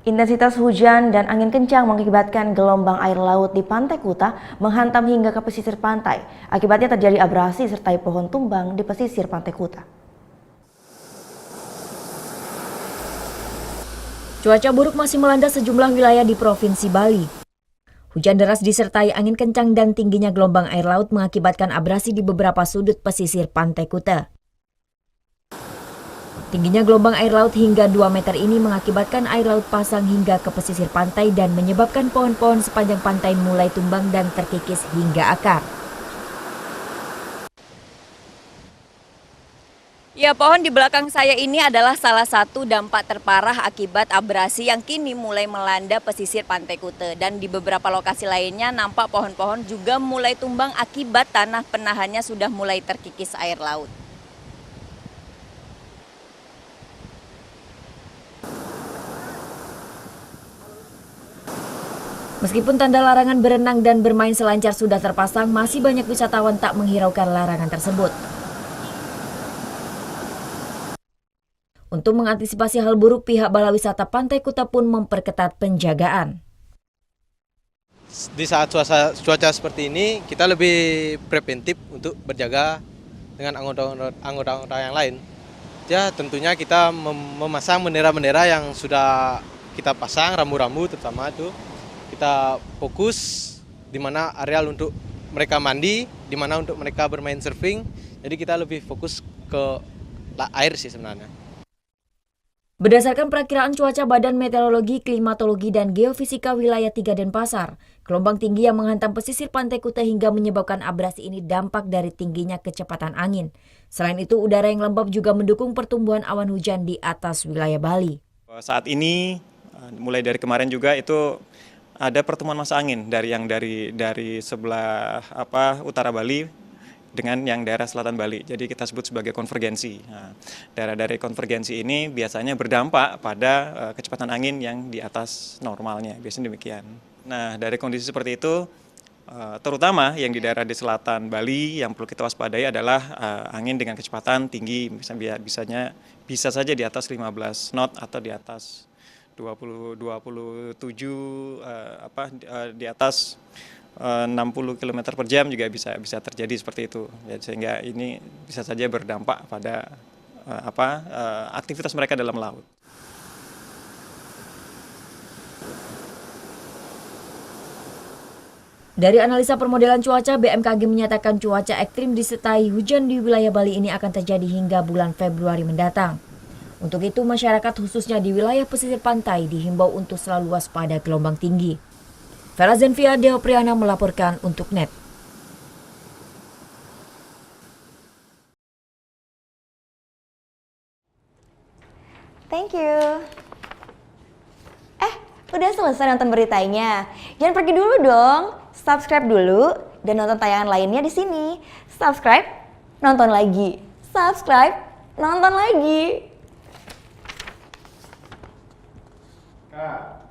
Intensitas hujan dan angin kencang mengakibatkan gelombang air laut di Pantai Kuta menghantam hingga ke pesisir pantai. Akibatnya terjadi abrasi serta pohon tumbang di pesisir Pantai Kuta. Cuaca buruk masih melanda sejumlah wilayah di Provinsi Bali. Hujan deras disertai angin kencang dan tingginya gelombang air laut mengakibatkan abrasi di beberapa sudut pesisir Pantai Kuta. Tingginya gelombang air laut hingga 2 meter ini mengakibatkan air laut pasang hingga ke pesisir pantai dan menyebabkan pohon-pohon sepanjang pantai mulai tumbang dan terkikis hingga akar. Ya, pohon di belakang saya ini adalah salah satu dampak terparah akibat abrasi yang kini mulai melanda pesisir Pantai Kuta. Dan di beberapa lokasi lainnya nampak pohon-pohon juga mulai tumbang akibat tanah penahannya sudah mulai terkikis air laut. Meskipun tanda larangan berenang dan bermain selancar sudah terpasang, masih banyak wisatawan tak menghiraukan larangan tersebut. Untuk mengantisipasi hal buruk, pihak Balai Wisata Pantai Kuta pun memperketat penjagaan. Di saat cuaca seperti ini, kita lebih preventif untuk berjaga dengan anggota-anggota yang lain. Ya, tentunya kita memasang bendera-bendera yang sudah kita pasang, rambu-rambu terutama itu. Kita fokus di mana areal untuk mereka mandi, di mana untuk mereka bermain surfing. Jadi kita lebih fokus ke air sih sebenarnya. Berdasarkan perakiraan cuaca Badan Meteorologi, Klimatologi, dan Geofisika Wilayah 3 Denpasar, gelombang tinggi yang menghantam pesisir Pantai Kuta hingga menyebabkan abrasi ini dampak dari tingginya kecepatan angin. Selain itu, udara yang lembab juga mendukung pertumbuhan awan hujan di atas wilayah Bali. Saat ini, mulai dari kemarin juga itu ada pertemuan massa angin dari sebelah utara Bali dengan yang daerah selatan Bali. Jadi kita sebut sebagai konvergensi. Nah, daerah dari konvergensi ini biasanya berdampak pada kecepatan angin yang di atas normalnya, biasanya demikian. Nah, dari kondisi seperti itu, terutama yang di daerah di selatan Bali yang perlu kita waspadai adalah angin dengan kecepatan tinggi, bisa saja di atas 15 knot atau di atas 27 di atas 60 km per jam juga bisa terjadi seperti itu. Ya, sehingga ini bisa saja berdampak pada aktivitas mereka dalam laut. Dari analisa permodelan cuaca, BMKG menyatakan cuaca ekstrim disertai hujan di wilayah Bali ini akan terjadi hingga bulan Februari mendatang. Untuk itu, masyarakat khususnya di wilayah pesisir pantai dihimbau untuk selalu waspada gelombang tinggi. Vera Zenvia Deopriana melaporkan untuk NET. Thank you. Udah selesai nonton beritanya? Jangan pergi dulu dong. Subscribe dulu dan nonton tayangan lainnya di sini. Subscribe, nonton lagi. Subscribe, nonton lagi. Kak.